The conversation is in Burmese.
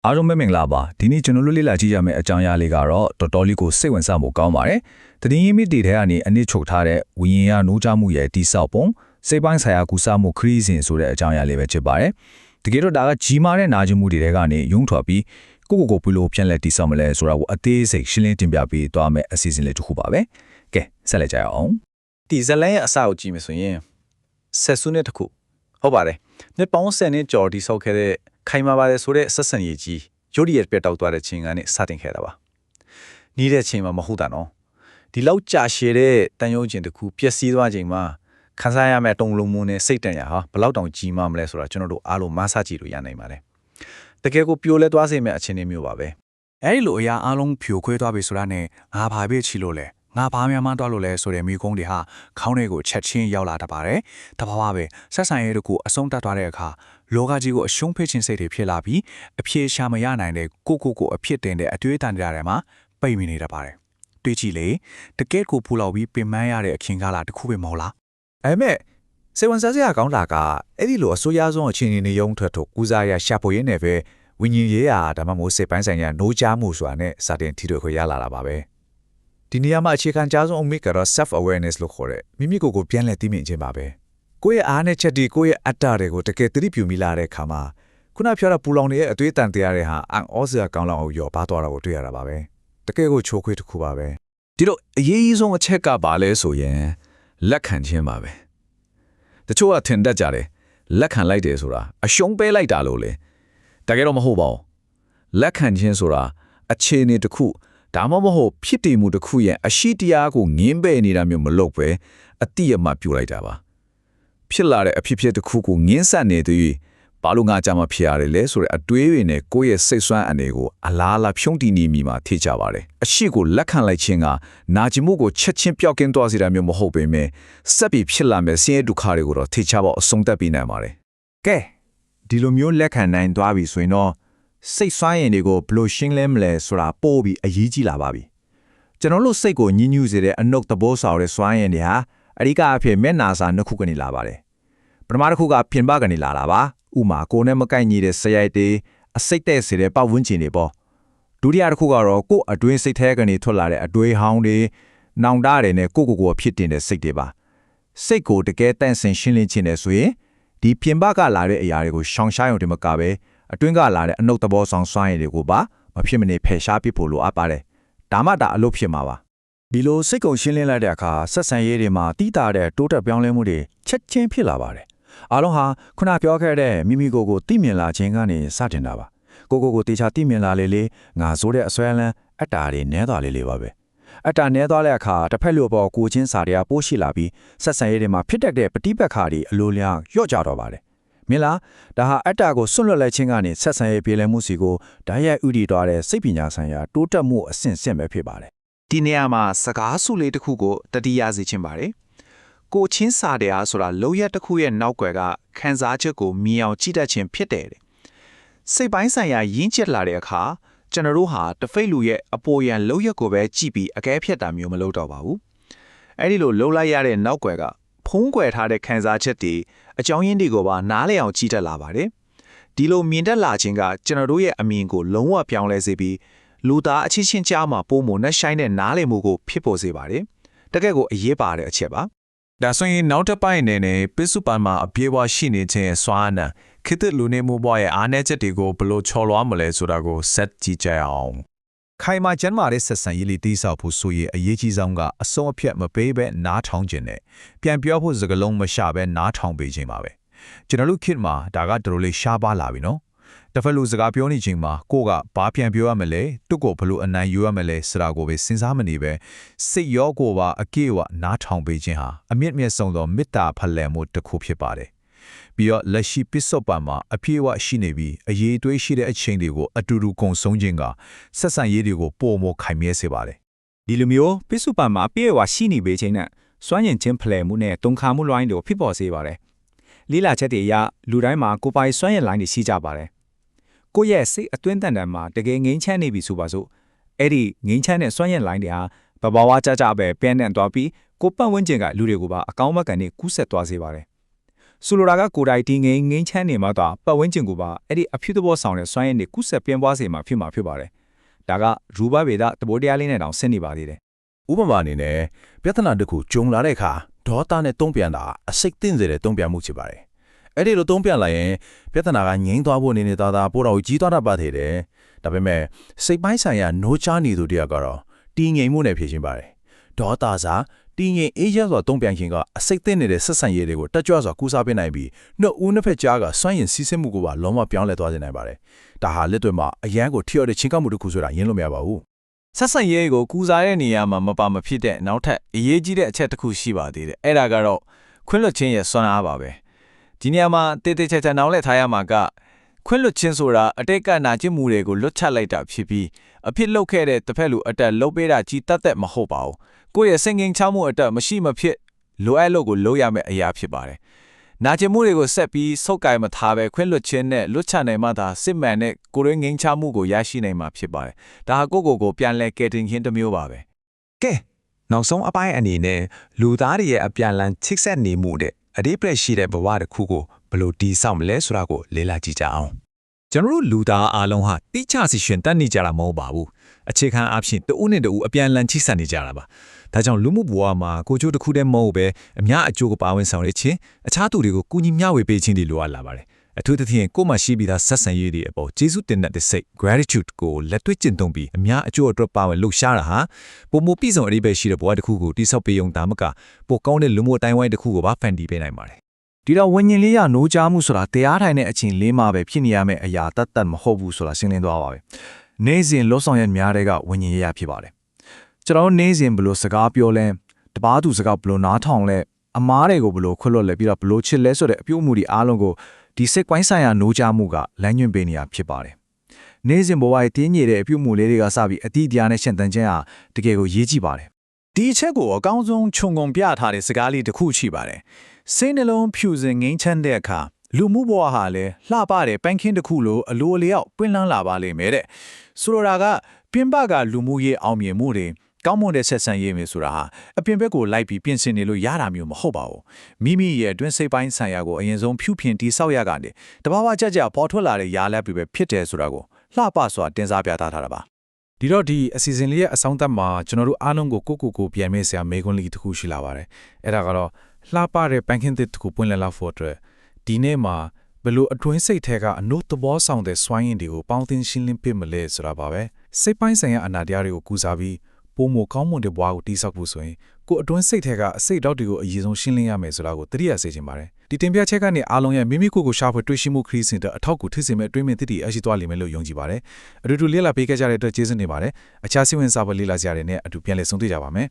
အားလုံးပဲမင်္ဂလာပါဒီနေ့ကျွန်တော်တို့လေ့လာကြည့်ရမယ့်အကြောင်းအရာလေးကတော့တော်တော်လေးကိုစိတ်ဝင်စားဖို့ကောင်းပါတယ်တည်င်းရင်းမြစ်တွေထဲကနေအနစ်ချုပ်ထားတဲ့ဝိညာဉ်ရနိုးကြမှုရဲ့တိဆောက်ပုံစိတ်ပိုင်းဆိုင်ရာကူးစားမှုခရီးစဉ်ဆိုတဲ့အကြောင်းအရာလေးပဲဖြစ်ပါတယ်တကယ်တော့ဒါကကြီးမားတဲ့နာကျင်မှုတွေထဲကနေယုံထွက်ပြီးကိုပြုလို့ပြန်လဲတိဆောက်မလဲဆိုတာကိုအသေးစိတ်ရှင်းလင်းတင်ပြပေးသွားမယ်အစီအစဉ်လေးတစ်ခုပါပဲကဲဆက်လက်ကြရအောင်ဒီဇလန်ရဲ့အစကိုကြည့်မယ်ဆိုရင်ဆက်စုနှစ်တစ်ခုဟုတ်ပါတယ်နှစ်ပေါင်း10နှစ်ကျော်တိဆောက်ခဲ့တဲ့ခိုင်မာပါတယ်ဆိုတဲ့ဆက်ဆံရေးကြီးရိုဒီရဲ့ပြတ်တောက်သွားတဲ့ချိန်ကနေစတင်ခဲ့တာပါနီးတဲ့ချိန်မှာမဟုတ်တာနော်ဒီလောက်ကြာရှည်တဲ့တန်ရုံးကျင်တစ်ခုပျက်စီးသွားချိန်မှာခန်းစားရမယ့်တုံလုံးမုန်းနဲ့စိတ်တန်ရဟာဘလောက်တောင်ကြီးမားမလဲဆိုတာကျွန်တော်တို့အားလုံးမဆကြည့်လို့ရနိုင်ပါတယ်တကယ်ကိုပြိုလဲသွားစေမယ့်အခြေအနေမျိုးပါပဲအဲ့ဒီလိုအရာအလုံးဖြိုခွဲသွားပြီဆိုတာနဲ့ငါဘာပဲချီလို့လဲငါဘာများမှသွားလို့လဲဆိုတဲ့မိကုန်းတွေဟာခေါင်းတွေကိုချက်ချင်းရောက်လာတတ်ပါတယ်တဘာဝပဲဆက်ဆံရေးတကူအဆုံးတတ်သွားတဲ့အခါလောကကြီးကိုအရှုံးဖိခြင်းစိတ်တွေဖြစ်လာပြီးအပြေရှာမရနိုင်တဲ့ကိုအဖြစ်တင်တဲ့အတွေ့အကြုံတွေမှာပိတ်မိနေတတ်ပါတယ်တွေးကြည့်လေတကယ့်ကိုဖူလောက်ပြီးပင်ပန်းရတဲ့အခင်းကားလာတစ်ခုပဲမဟုတ်လားအဲ့မဲ့စေဝန်စားစရာကောင်းတာကအဲ့ဒီလိုအစိုးရဆုံးအခြေအနေနဲ့ရုံးထွက်ထုတ်ကူစားရရှာဖို့ရင်းနေပဲဝิญဉ်ရေးရာဒါမှမဟုတ်စိတ်ပိုင်းဆိုင်ရာနိုးကြားမှုဆိုတာနဲ့စတင်ထီတွေ့ခွေရလာတာပါပဲဒီနေရာမှာအခြေခံကြားဆုံးအမိကတော့ self awareness လို့ခေါ်တဲ့မိမိကိုယ်ကိုပြန်လည်သိမြင်ခြင်းပါပဲကိုယ့်ရဲ့အားနဲ့ချက်ဒီကိုယ့်ရဲ့အတ္တတွေကိုတကယ်သတိပြုမိလာတဲ့အခါမှာခုနပြောတာပူလောင်နေရဲ့အသွေးတန်တရားတွေဟာအံ့ဩစရာကောင်းလောက်အောင်ရောပါသွားတာကိုတွေ့ရတာပါပဲတကယ်ကိုချိုးခွေးတစ်ခုပါပဲဒီတော့အရေးကြီးဆုံးအချက်ကဘာလဲဆိုရင်လက်ခံခြင်းပါပဲတချို့ကထင်တတ်ကြတယ်လက်ခံလိုက်တယ်ဆိုတာအရှုံးပေးလိုက်တာလို့လေတကယ်တော့မဟုတ်ပါဘူးလက်ခံခြင်းဆိုတာအခြေအနေတစ်ခုဒါမှမဟုတ်ဖြစ်တည်မှုတစ်ခုရဲ့အရှိတရားကိုငင်းပယ်နေတာမျိုးမလုပ်ပဲအတိအမှပြုလိုက်တာပါဖြစ်လာတဲ့အဖြစ်တစ်ခုကိုငင်းဆက်နေသူဘာလို့ငါကြမှာဖြစ်ရတယ်လဲဆိုတဲ့အတွေးတွေနဲ့ကိုယ့်ရဲ့စိတ်ဆွမ်းအနေကိုအလားအလာဖြုံးတည်နေမိမှာထိကြပါတယ်အရှိကိုလက်ခံလိုက်ခြင်းကနာကျင်မှုကိုချက်ချင်းပျောက်ကင်းသွားစေတာမျိုးမဟုတ်ပေမဲ့စက်ပြီးဖြစ်လာမဲ့ဆင်းရဲဒုက္ခတွေကိုတော့ထိချဖို့အဆုံးသတ်ပြီးနိုင်ပါတယ်ကဲဒီလိုမျိုးလက်ခံနိုင်သွားပြီဆိုရင်တော့စိတ်ဆွမ်းရင်တွေကိုဘယ်လိုရှင်းလဲမလဲဆိုတာပို့ပြီးအရေးကြီးလာပါပြီကျွန်တော်တို့စိတ်ကိုညှဉ်းညူးစေတဲ့အနုတ်သဘောဆောင်တဲ့စွမ်းရင်တွေဟာအဓိကအဖြစ်မျက်နာစာနှစ်ခုကနေလာပါတယ်ပထမတစ်ခုကပြင်ပကနေလာတာပါဥမာကိုယ်နဲ့မကိုက်ညီတဲ့ဆရိုက်တွေအစိတ်တဲ့စေတဲ့ပတ်ဝန်းကျင်တွေပေါ့ဒုတိယတစ်ခုကတော့ကိုယ်အတွင်းစိတ်ထဲကနေထွက်လာတဲ့အတွေးဟောင်းတွေနောင်တတွေနဲ့ကိုဖြစ်တင်တဲ့စိတ်တွေပါစိတ်ကိုတကယ်တန့်စင်ရှင်းလင်းခြင်းနဲ့ဆိုရင်ဒီပြင်ပကလာတဲ့အရာတွေကိုရှောင်ရှားရုံတည်းမကပဲအတွင်းကလာတဲ့အနုတ်သဘောဆောင်စွမ်းရည်တွေကိုပါမဖြစ်မနေဖယ်ရှားပစ်ဖို့လိုအပ်ပါတယ်ဒါမှဒါအလုပ်ဖြစ်မှာပါဒီလိုစိတ်ကုန်ရှင်းလင်းလိုက်တဲ့အခါဆက်ဆံရေးတွေမှာတိတာတဲ့တိုးတက်ပြောင်းလဲမှုတွေချက်ချင်းဖြစ်လာပါတယ်အားလုံးဟာခုနပြောခဲ့တဲ့မိမိကိုယ်ကိုသိမြင်လာခြင်းကနေစတင်တာပါကိုတေချာသိမြင်လာလေငါဆိုတဲ့အစွဲလန်းအတ္တာတွေနဲသွားလေပါပဲအတ္တာနဲသွားတဲ့အခါတစ်ဖက်လိုပေါ်ကိုချင်းစာတွေကပိုးရှိလာပြီးဆက်ဆံရေးတွေမှာဖြစ်တတ်တဲ့ပဋိပက္ခတွေအလိုလျောက်လျော့ကျတော့ပါတယ်မင်းလားဒါဟာအတ္တကိုစွန့်လွတ်လိုက်ခြင်းကနေဆက်ဆံရေးပြေလည်မှုစီကိုဓာတ်ရိုက်ဥတီသွားတဲ့စိတ်ပညာဆိုင်ရာတိုးတက်မှုအဆင့်ဆင့်ပဲဖြစ်ပါတယ်ဒီနေရာမှာစကားစုလေးတစ်ခုကိုတတိယစေခြင်းပါတယ်ကိုချင်းစာတရားဆိုတာလုံရက်တစ်ခုရဲ့နောက်ွယ်ကခန်းစားချက်ကိုမြင်အောင်ကြည့်တတ်ခြင်းဖြစ်တယ်စိတ်ပိုင်းဆိုင်ရာရင်းကျက်လာတဲ့အခါကျွန်တော်တို့ဟာတဖိတ်လူရဲ့အပေါ်ရန်လုံရက်ကိုပဲကြည့်ပြီးအကဲဖြတ်တာမျိုးမလုပ်တော့ပါဘူးအဲ့ဒီလိုလှုပ်လိုက်ရတဲ့နောက်ွယ်ကဖုံးကွယ်ထားတဲ့ခန်းစားချက်တွေအကြောင်းရင်းတွေကိုပါနားလည်အောင်ကြည့်တတ်လာပါတယ်ဒီလိုမြင်တတ်လာခြင်းကကျွန်တော်တို့ရဲ့အမြင်ကိုလုံးဝပြောင်းလဲစေပြီးလူသားအချင်းချင်းကြားမှာပုံမနဲ့ဆိုင်တဲ့နားလည်မှုကိုဖြစ်ပေါ်စေပါတယ်တကယ့်ကိုအရေးပါတဲ့အချက်ပါဒါဆိုရင်နောက်တစ်ပိုင်းနဲ့ပိစုပန်မှာအပြေးဝရှိနေခြင်းစွမ်းနာခေတ္တလူနေမှုဘဝရဲ့အားနည်းချက်တွေကိုဘယ်လိုချော်လွှားမလဲဆိုတာကိုဆက်ကြည့်ကြအောင်ခိုင်မာကျန်းမာတဲ့ဆက်ဆံရေးလေးတိဆောက်ဖို့ဆိုရင်အရေးကြီးဆုံးကအဆုံးအဖြတ်မပေးဘဲနားထောင်ခြင်းနဲ့ပြန်ပြောဖို့စကားလုံးမရှာဘဲနားထောင်ပေးခြင်းပါပဲကျွန်တော်တို့ခေတ်မှာဒါကတော်တော်လေးရှားပါလာပြီနော်တစ်ဖက်လူစကားပြောနေချိန်မှာကိုကဘာပြန်ပြောရမလဲတွတ်ကိုဘလို့အနိုင်ယူရမလဲဆိုတာကိုပဲစဉ်းစားမနေပဲစိတ်ရောကိုပါအကေဝနားထောင်ပေးခြင်းဟာအမြင့်မြတ်ဆုံးသောမေတ္တာဖလှယ်မှုတစ်ခုဖြစ်ပါတယ်ပြီးတော့လက်ရှိပစ္စုပန်မှာအပြည့်အဝရှိနေပြီးအရေးအသွေးရှိတဲ့အချိန်တွေကိုအတူတူကုန်ဆုံးခြင်းကဆက်ဆံရေးတွေကိုပိုမိုခိုင်မြဲစေပါတယ်ဒီလိုမျိုးပစ္စုပန်မှာအပြည့်အဝရှိနေပေခြင်းနဲ့စွမ်းရင်ချင်းဖလှယ်မှုနဲ့တုံခါမှုလိုင်းတွေကိုဖြစ်ပေါ်စေပါတယ်လေးလာချက်တွေအရလူတိုင်းမှာကိုပိုင်စွမ်းရင်လိုင်းတွေရှိကြပါတယ်ကိုယ့်ရဲ့စိတ်အတွင်းတန်တန်မှာတကယ်ငိမ့်ချမ်းနေပြီဆိုပါစို့အဲ့ဒီငိမ့်ချမ်းတဲ့စွမ်းရင်လိုင်းတွေဟာဘဘဝကြကြပဲပြန်နှံ့သွားပြီးကိုပတ်ဝန်းကျင်ကလူတွေကိုပါအကောင်းဘက်ကနေကူးဆက်သွားစေပါတယ် ဆိုလိုတာကကိုယ်တိုင်ဒီငင်းချမ်းနေမှတော့ပတ်ဝန်းကျင်ကိုပါအဲ့ဒီအဖြစ်သဘောဆောင်တဲ့စွမ်းရည်တွေကုဆက်ပြင်းပွားစေမှာဖြစ်ပါတယ်ဒါကရူပဗေဒသဘောတရားလေးနဲ့တောင်ဆင့်နေပါသေးတယ် ဥပမာအနေနဲ့ပြဿနာတစ်ခုကြုံလာတဲ့အခါဒေါသနဲ့တုံ့ပြန်တာအစိတ်သင့်စေတဲ့တုံ့ပြန်မှုဖြစ်ပါတယ်အဲ့ဒီလိုတုံ့ပြန်လိုက်ရင်ပြဿနာကငြိမ်းသွားဖို့နေနေတာပိုတော့ကြီးသွားတတ်ပါသေးတယ်ဒါပေမဲ့စိတ်ပိုင်းဆိုင်ရာနိုးချနေသူတရားကတော့တည်ငြိမ်မှုနဲ့ဖြည့်ရှင်းပါတယ်ဒေါသစားတည်ငြိမ်အေးချမ်းစွာတုံ့ပြန်ခြင်းကအစိတ်သင့်နေတဲ့ဆက်ဆံရေးတွေကိုတက်ကြွစွာကူးစားပေးနိုင်ပြီးနှစ်ဦးနှစ်ဖက်ကြားကစွန့်ရင်စီးဆင်းမှုကိုပါလုံးဝပြောင်းလဲသွားစေနိုင်ပါတယ်ဒါဟာလက်တွေ့မှာအရန်ကိုထိရောက်တဲ့ချင်းကပ်မှုတစ်ခုဆိုတာယဉ်လို့မရပါဘူး ဆက်ဆံရေးကိုကူစားတဲ့နေရာမှာမပါမဖြစ်တဲ့နောက်ထပ်အရေးကြီးတဲ့အချက်တစ်ခုရှိပါသေးတယ်အဲ့ဒါကတော့ခွင့်လွှတ်ခြင်းရဲ့စွမ်းအားပါပဲဒီနေရာမှာတေးသေးချာချာနောက်လက်ထားရမှာကခွင့်လွှတ်ခြင်းဆိုတာအတိတ်ကနာကျင်မှုတွေကိုလွတ်ချလိုက်တာဖြစ်ပြီးအဖြစ်လုပ်ခဲ့တဲ့တစ်ဖက်လူအတက်လုပ်ပေးတာကြီးတတ်သက်မဟုတ်ပါဘူးကိုယ့်ရဲ့စင်ကင်ချောင်းမှုအတက်မရှိမဖြစ်လိုအပ်လို့ကိုလုပ်ရမယ့်အရာဖြစ်ပါတယ်နာကျင်မှုတွေကိုဆက်ပြီးစုပ်ကိုင်မထားပဲခွင့်လွှတ်ခြင်းနဲ့လွတ်ချနိုင်မှသာစစ်မှန်တဲ့ကိုယ်ရင်းငင်းချမှုကိုရရှိနိုင်မှာဖြစ်ပါတယ်ဒါဟာကိုယ့်ကိုယ်ပြန်လဲကယ်တင်ခြင်းတစ်မျိုးပါပဲ ကဲနောက်ဆုံးအပိုင်းအနေနဲ့လူသားတွေရဲ့အပြန်လန်းချစ်ဆက်နေမှုတဲ့အဒီပရက်ရှိတဲ့ဘဝတစ်ခုကိုဘယ်လိုတည်ဆောက်မလဲဆိုတာကိုလေ့လာကြည့်ကြအောင် ကျွန်တော်တို့လူသားအားလုံးဟာတိကျစီရှင်တက်နေကြတာမဟုတ်ပါဘူးအခြေခံအားဖြင့်တဦးနဲ့တဦးအပြန်အလှန်ချိဆက်နေကြတာပါဒါကြောင့်လူမှုဘဝမှာကိုချိုးတစ်ခုတည်းမဟုတ်ပဲအများအကျိုးကိုပါဝင်ဆောင်ရခြင်းအခြားသူတွေကိုကူညီမျှဝေပေးခြင်းတွေလိုအပ်လာပါတယ်အထူးသဖြင့်ကိုယ်မှရှိပြီးသားဆက်ဆံရေးတွေအပေါ်ကျေးဇူးတင်တဲ့စိတ် gratitude ကိုလက်တွေ့ကျင့်သုံးပြီးအများအကျိုးအတွက်ပါဝင်လှုပ်ရှားတာဟာပုံမပြည့်စုံအရေးပဲရှိတဲ့ဘဝတစ်ခုကိုတိဆောက်ပေးုံတာမကပိုကောင်းတဲ့လူမှုအတိုင်းဝိုင်းတစ်ခုကိုပါဖန်တီးပေးနိုင်ပါတယ် ဒီတော့ဝิญဉ်လေးရနိုးကြားမှုဆိုတာတရားထိုင်တဲ့အချိန်လေးမှာပဲဖြစ်နေရမယ့်အရာတတ်မဟုတ်ဘူးဆိုတာရှင်းလင်းသွားပါပဲ။နေ့စဉ်လောဆောင်ရများတဲ့ကဝิญဉ်ရဖြစ်ပါတယ်။ကျွန်တော်နေ့စဉ်ဘလို့စကားပြောလဲတပားသူစကားဘလို့နားထောင်လဲအမားတွေကိုဘလို့ခွတ်လွတ်လဲပြီးတော့ဘလို့ချစ်လဲဆိုတဲ့အပြုအမူတွေအားလုံးကိုဒီစိတ်ကွိုင်းဆိုင်ရာနိုးကြားမှုကလမ်းညွှန်ပေးနေရဖြစ်ပါတယ်။နေ့စဉ်ဘဝရဲ့တင်းညေတဲ့အပြုအမူလေးတွေကစပြီးအတိအကျနဲ့ရှင်းတန်ခြင်းဟာတကယ်ကိုရေးကြည့်ပါတယ် ဒီအချက်ကိုအကောင်းဆုံးခြုံငုံပြထားတဲ့စကားလေးတစ်ခုရှိပါတယ်စိတ်နှလုံးဖြူစင်ငိမ့်ချမ်းတဲ့အခါလူမှုဘဝဟာလည်းလှပတဲ့ပန်းခင်းတစ်ခုလိုအလိုအလျောက်ပွင့်လန်းလာပါလိမ့်မယ်တဲ့ဆိုလိုတာကပြင်းပကလူမှုရေးအောင်မြင်မှုတွေကောင်းမွန်တဲ့ဆက်ဆံရေးမျိုးဆိုတာဟာအပြင်ဘက်ကိုလိုက်ပြီးပြင်ဆင်နေလို့ရတာမျိုးမဟုတ်ပါဘူးမိမိရဲ့အတွင်းစိတ်ပိုင်းဆိုင်ရာကိုအရင်ဆုံးဖြူဖြင်တိဆောက်ရကနေတဘာဝကြကြပေါ်ထွက်လာတဲ့ယားလက်တွေပဲဖြစ်တယ်ဆိုတာကိုလှပစွာတင်စားပြသထားတာပါ ဒီတော့ဒီအစီအစဉ်လေးရဲ့အဆုံးသတ်မှာကျွန်တော်တို့အားလုံးကိုကိုပြန်မေးစရာမေးခွန်းလေးတစ်ခုရှိလာပါတယ်အဲ့ဒါကတော့လှပတဲ့ပန်းခင်းသစ်တစ်ခုပွင့်လန်းလာဖို့အတွက်ဒီနေ့မှာဘယ်လိုအတွင်းစိတ်ထဲကအနုသဘောဆောင်တဲ့စွမ်းရည်တွေကိုပေါင်းသင်းရှင်းလင်းပြမလဲဆိုတာပါပဲစိတ်ပိုင်းဆိုင်ရာအနာတရားတွေကိုကူစားပြီးပုံမကောင်းမွန်တဲ့ဘဝကိုတိဆောက်ဖို့ဆိုရင်ကိုအတွင်းစိတ်ထဲကအစိတ်တောက်တွေကိုအရေးဆုံးရှင်းလင်းရမယ်ဆိုတာကိုသတိရစေချင်ပါတယ်ဒီတင်ပြချက်ကနေအားလုံးရဲ့မိမိကိုယ်ကိုရှာဖွေတွေ့ရှိမှုခရီးစဉ်တဲ့အထောက်အကူထိစေမဲ့အတွင်းမြင်သတိအရှိသွားလိမ့်မယ်လို့ယုံကြည်ပါတယ်အတူတူလေ့လာပေးခဲ့ကြတဲ့အတွက်ကျေးဇူးတင်ပါတယ်အခြားစိတ်ဝင်စားဖို့လေ့လာကြရတဲ့နဲ့အတူပြန်လည်ဆုံတွေ့ကြပါမယ်